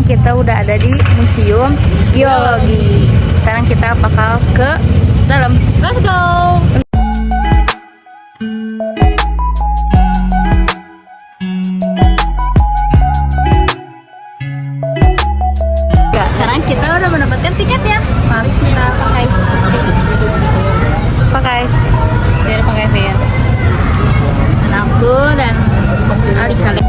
sekarang kita udah ada di Museum Geologi. Sekarang kita bakal ke dalam. Let's go! Sekarang kita udah mendapatkan tiketnya. Mari kita pakai. Biar pakai VR. Dan aku dan Ali kali.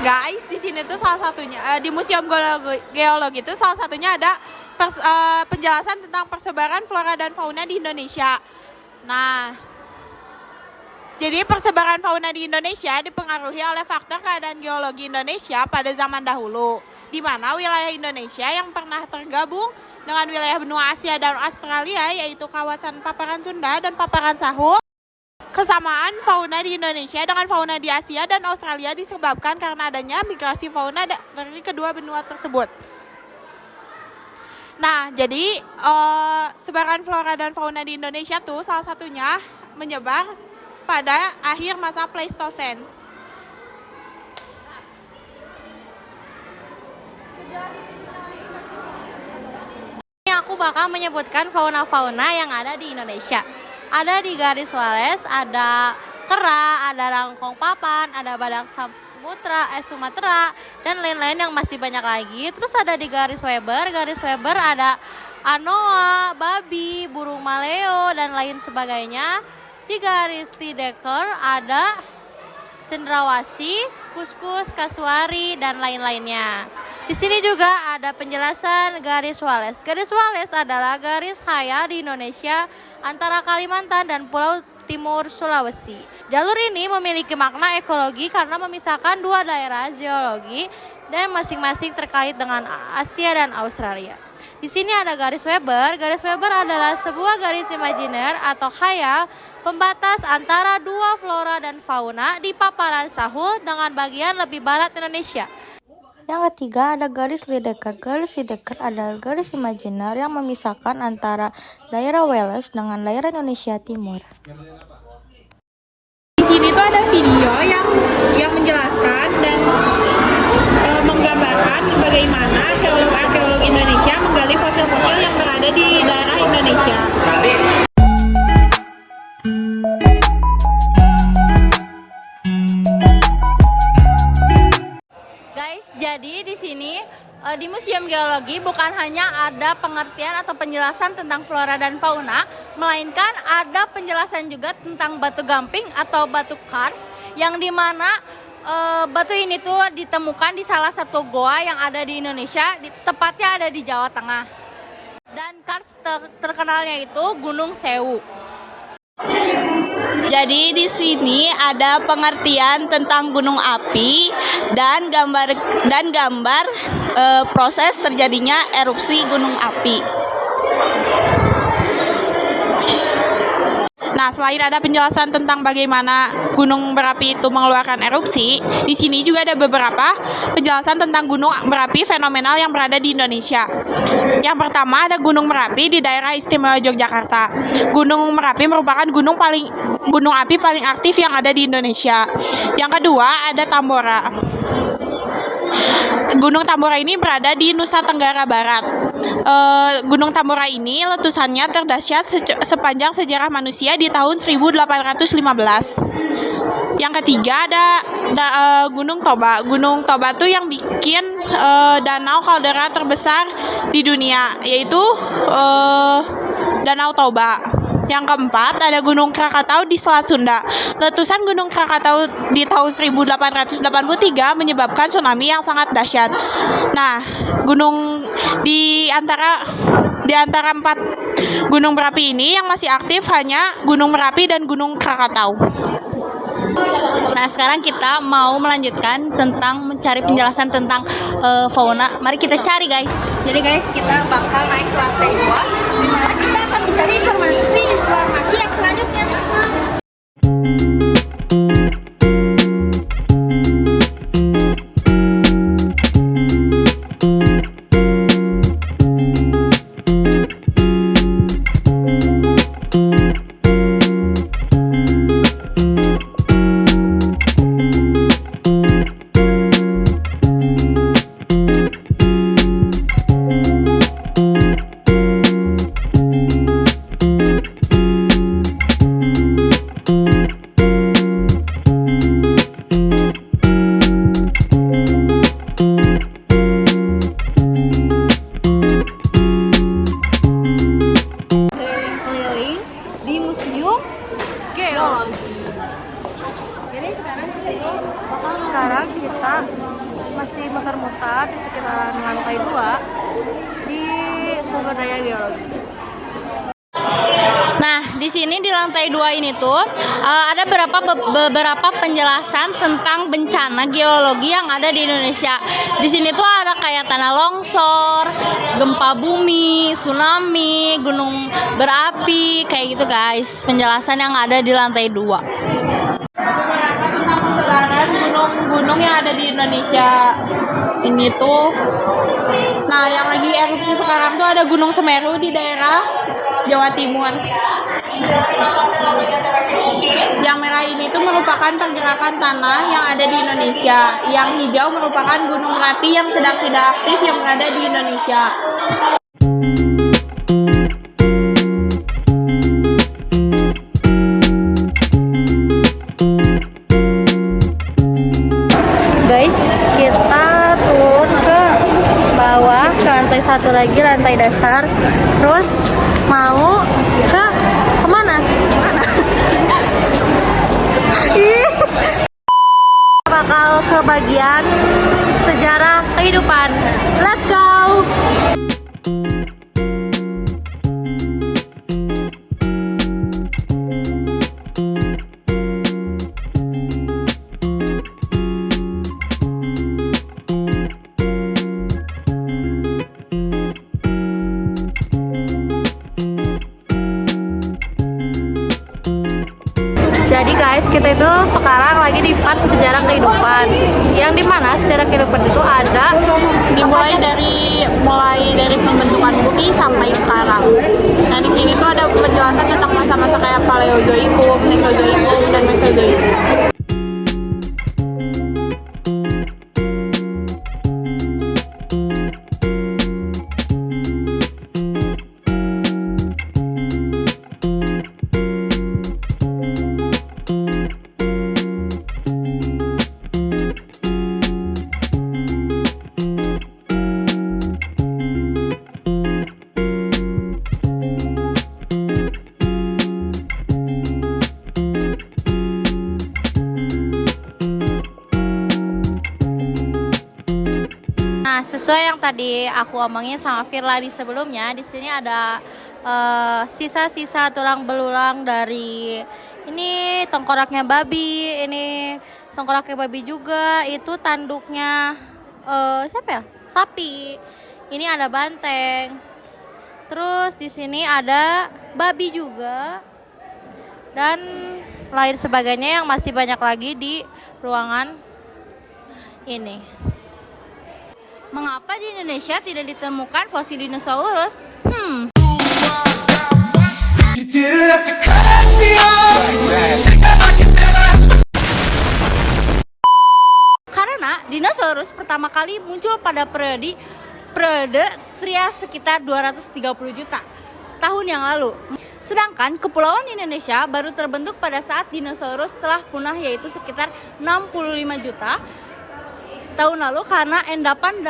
Guys, di sini tuh salah satunya di Museum Geologi itu salah satunya ada penjelasan tentang persebaran flora dan fauna di Indonesia. Nah, jadi persebaran fauna di Indonesia dipengaruhi oleh faktor keadaan geologi Indonesia pada zaman dahulu, di mana wilayah Indonesia yang pernah tergabung dengan wilayah benua Asia dan Australia, yaitu kawasan paparan Sunda dan paparan Sahul. Kesamaan fauna di Indonesia dengan fauna di Asia dan Australia disebabkan karena adanya migrasi fauna dari kedua benua tersebut. Nah, jadi sebaran flora dan fauna di Indonesia tuh salah satunya menyebar pada akhir masa Pleistosen. Ini aku bakal menyebutkan fauna-fauna yang ada di Indonesia. Ada di garis Wallace, ada kera, ada rangkong papan, ada badak Sumatera, dan lain-lain yang masih banyak lagi. Terus ada di garis Weber ada anoa, babi, burung maleo, dan lain sebagainya. Di garis Lydekker ada cendrawasih, kuskus, kasuari, dan lain-lainnya. Di sini juga ada penjelasan garis Wallace. Garis Wallace adalah garis khaya di Indonesia antara Kalimantan dan Pulau Timur Sulawesi. Jalur ini memiliki makna ekologi karena memisahkan dua daerah geologi dan masing-masing terkait dengan Asia dan Australia. Di sini ada garis Weber. Garis Weber adalah sebuah garis imajiner atau khayal pembatas antara dua flora dan fauna di paparan Sahul dengan bagian lebih barat Indonesia. Yang ketiga ada garis Lydekker. Garis Lydekker adalah garis imajiner yang memisahkan antara daerah Wallace dengan daerah Indonesia Timur. Di sini tuh ada video yang menjelaskan dan menggambarkan bagaimana arkeolog Indonesia menggali fosil-fosil yang berada di daerah Indonesia. Jadi di sini di Museum Geologi bukan hanya ada pengertian atau penjelasan tentang flora dan fauna, melainkan ada penjelasan juga tentang batu gamping atau batu kars, yang dimana batu ini tuh ditemukan di salah satu goa yang ada di Indonesia, tepatnya ada di Jawa Tengah. Dan kars terkenalnya itu Gunung Sewu. Jadi di sini ada pengertian tentang gunung api dan gambar proses terjadinya erupsi gunung api. Nah, selain ada penjelasan tentang bagaimana gunung berapi itu mengeluarkan erupsi, di sini juga ada beberapa penjelasan tentang gunung berapi fenomenal yang berada di Indonesia. Yang pertama ada Gunung Merapi di daerah istimewa Yogyakarta. Gunung Merapi merupakan gunung api paling aktif yang ada di Indonesia. Yang kedua ada Tambora. Gunung Tambora ini berada di Nusa Tenggara Barat. Gunung Tambora ini letusannya terdahsyat sepanjang sejarah manusia di tahun 1815. Yang ketiga ada Gunung Toba. Gunung Toba tuh yang bikin danau kaldera terbesar di dunia, yaitu Danau Toba. Yang keempat ada Gunung Krakatau di Selat Sunda. Letusan Gunung Krakatau di tahun 1883 menyebabkan tsunami yang sangat dahsyat. Nah, gunung di antara 4 gunung berapi ini yang masih aktif hanya Gunung Merapi dan Gunung Krakatau. Nah, sekarang kita mau melanjutkan tentang mencari penjelasan tentang fauna. Mari kita cari, guys. Jadi, guys, kita bakal naik ke lantai 2 di mana kita akan mencari informasi yang selanjutnya. Keliling-keliling di Museum Geologi. Jadi sekarang kita masih muter-muter di sekitaran lantai 2 di sumber daya geologi. Nah, di sini di lantai 2 ini tuh ada beberapa penjelasan tentang bencana geologi yang ada di Indonesia. Di sini tuh ada kayak tanah longsor, gempa bumi, tsunami, gunung berapi, kayak gitu, guys. Penjelasan yang ada di lantai 2. Sekarang gunung-gunung yang ada di Indonesia ini tuh, nah yang lagi erupsi sekarang tuh ada Gunung Semeru di daerah Jawa Timur. Yang merah ini tuh merupakan pergerakan tanah yang ada di Indonesia. Yang hijau merupakan Gunung Merapi yang sedang tidak aktif yang berada di Indonesia. Guys, kita turun ke bawah ke lantai 1 lagi, lantai dasar. Terus mau ke kemana? Bakal ke bagian sejarah kehidupan. Let's go. Jadi guys, kita itu sekarang lagi di part sejarah kehidupan. Yang dimana sejarah kehidupan itu ada Dimulai dari pembentukan bumi sampai sekarang. Nah di sini tuh ada penjelasan tentang masa-masa kayak Paleozoikum, Mesozoikum, dan Mesozoikum. Nah, sesuai yang tadi aku omongin sama Firla di sebelumnya, di sini ada sisa-sisa tulang belulang dari ini tengkoraknya babi, ini tengkoraknya babi juga, itu tanduknya siapa ya? Sapi. Ini ada banteng. Terus di sini ada babi juga. Dan lain sebagainya yang masih banyak lagi di ruangan ini. Mengapa di Indonesia tidak ditemukan fosil dinosaurus? Karena dinosaurus pertama kali muncul pada periode Trias sekitar 230 juta tahun yang lalu. Sedangkan kepulauan Indonesia baru terbentuk pada saat dinosaurus telah punah, yaitu sekitar 65 juta tahun lalu karena endapan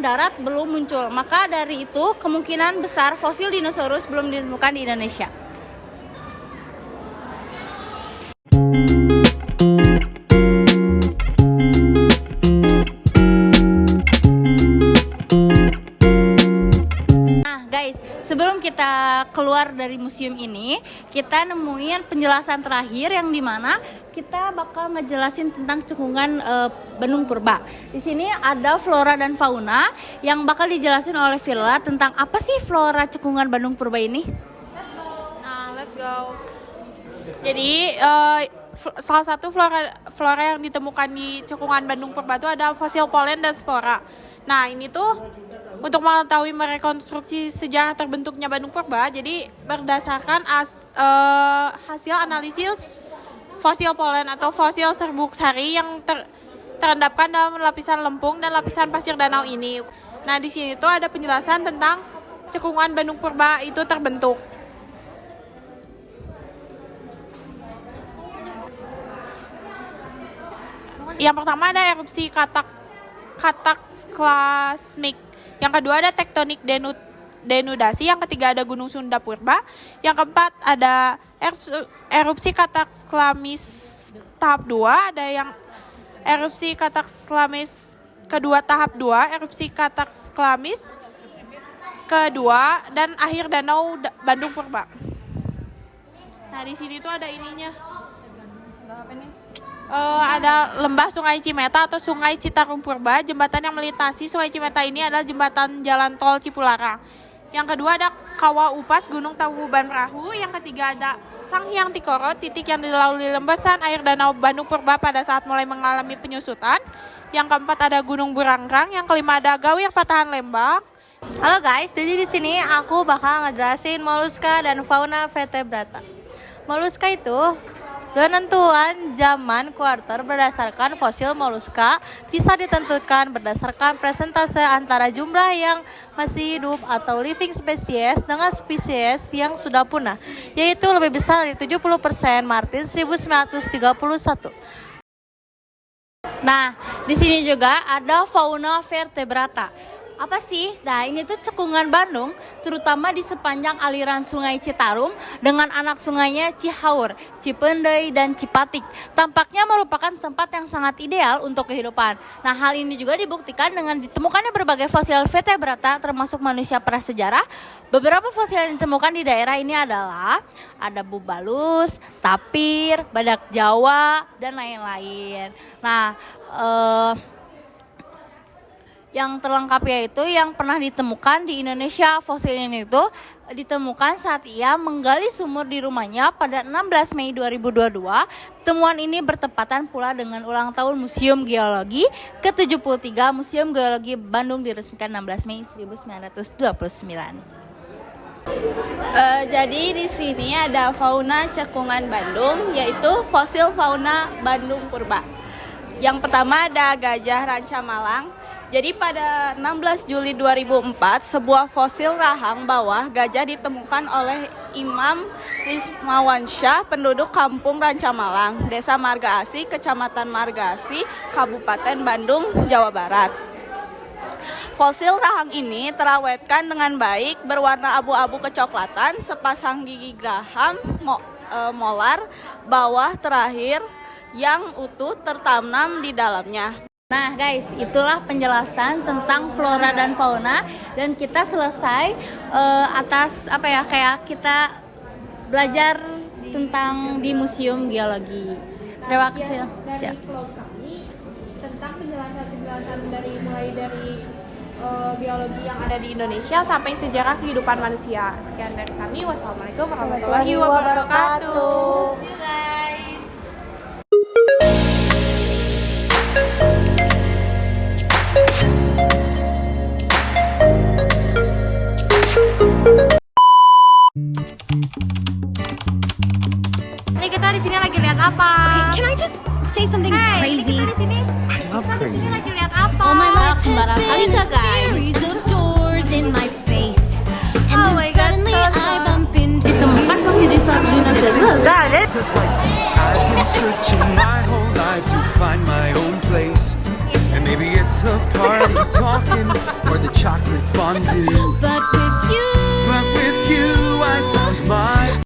darat belum muncul. Maka dari itu kemungkinan besar fosil dinosaurus belum ditemukan di Indonesia. Nah guys, sebelum kita kita keluar dari museum ini, kita nemuin penjelasan terakhir yang dimana kita bakal ngejelasin tentang cekungan Bandung Purba. Di sini ada flora dan fauna yang bakal dijelasin oleh Villa tentang apa sih flora cekungan Bandung Purba ini. Nah, let's go. Jadi salah satu flora yang ditemukan di cekungan Bandung Purba itu ada fosil polen dan spora. Nah, ini tuh untuk mengetahui merekonstruksi sejarah terbentuknya Bandung Purba, jadi berdasarkan hasil analisis fosil polen atau fosil serbuk sari yang terendapkan dalam lapisan lempung dan lapisan pasir danau ini. Nah, di sini tuh ada penjelasan tentang cekungan Bandung Purba itu terbentuk. Yang pertama ada erupsi kataklazmik. Yang kedua ada tektonik denudasi. Yang ketiga ada Gunung Sunda Purba. Yang keempat ada erupsi kataklamis tahap 2. Ada yang erupsi kataklamis kedua tahap 2, erupsi kataklamis kedua, dan akhir danau Bandung Purba. Nah, di sini tuh ada ininya. Ada lembah Sungai Cimeta atau Sungai Citarum Purba. Jembatan yang melintasi Sungai Cimeta ini adalah jembatan jalan tol Cipularang. Yang kedua ada Kawah Upas Gunung Tangkuban Perahu. Yang ketiga ada Sanghyang Tikoro, titik yang dilalui lembasan air danau Bandung Purba pada saat mulai mengalami penyusutan. Yang keempat ada Gunung Burangrang. Yang kelima ada Gawir Patahan Lembang. Halo guys, jadi di sini aku bakal ngejelasin moluska dan fauna vertebrata. Moluska itu penentuan zaman kuarter berdasarkan fosil moluska bisa ditentukan berdasarkan persentase antara jumlah yang masih hidup atau living species dengan spesies yang sudah punah, yaitu lebih besar dari 70%. Martin 1931. Nah, di sini juga ada fauna vertebrata. Apa sih? Nah, ini tuh cekungan Bandung, terutama di sepanjang aliran Sungai Citarum dengan anak sungainya Cihaur, Cipendei, dan Cipatik. Tampaknya merupakan tempat yang sangat ideal untuk kehidupan. Nah, hal ini juga dibuktikan dengan ditemukannya berbagai fosil vertebrata termasuk manusia prasejarah. Beberapa fosil yang ditemukan di daerah ini adalah ada bubalus, tapir, badak Jawa, dan lain-lain. Nah, yang terlengkapnya itu yang pernah ditemukan di Indonesia, fosil ini itu ditemukan saat ia menggali sumur di rumahnya pada 16 Mei 2022. Temuan ini bertepatan pula dengan ulang tahun Museum Geologi ke-73. Museum Geologi Bandung diresmikan 16 Mei 1929. Jadi di sini ada fauna cekungan Bandung, yaitu fosil fauna Bandung Purba. Yang pertama ada gajah ranca Malang. Jadi pada 16 Juli 2004, sebuah fosil rahang bawah gajah ditemukan oleh Imam Rizmawansyah, penduduk kampung Ranca Malang, Desa Marga Asih, Kecamatan Marga Asih, Kabupaten Bandung, Jawa Barat. Fosil rahang ini terawetkan dengan baik, berwarna abu-abu kecoklatan, sepasang gigi geraham molar bawah terakhir yang utuh tertanam di dalamnya. Nah guys, itulah penjelasan tentang flora dan fauna, dan kita selesai atas kayak kita belajar tentang di Museum Geologi. Terima kasih. Dari vlog kami tentang penjelasan dari mulai dari biologi yang ada di Indonesia sampai sejarah kehidupan manusia. Sekian dari kami. Wassalamualaikum warahmatullahi wabarakatuh. See you guys. Ini kita di sini lagi lihat apa? Can I just say something crazy? Kita di sini. I love Kita di crazy. sini lagi lihat apa? All my life has Sembarang been Alisa, a guys. series of doors in my face. And Oh then my God, suddenly so I bump into Ditemukan fosil di dinosaurus. Cause like I've been searching my whole life to find my own place. And maybe it's the party talking or the chocolate fondue. But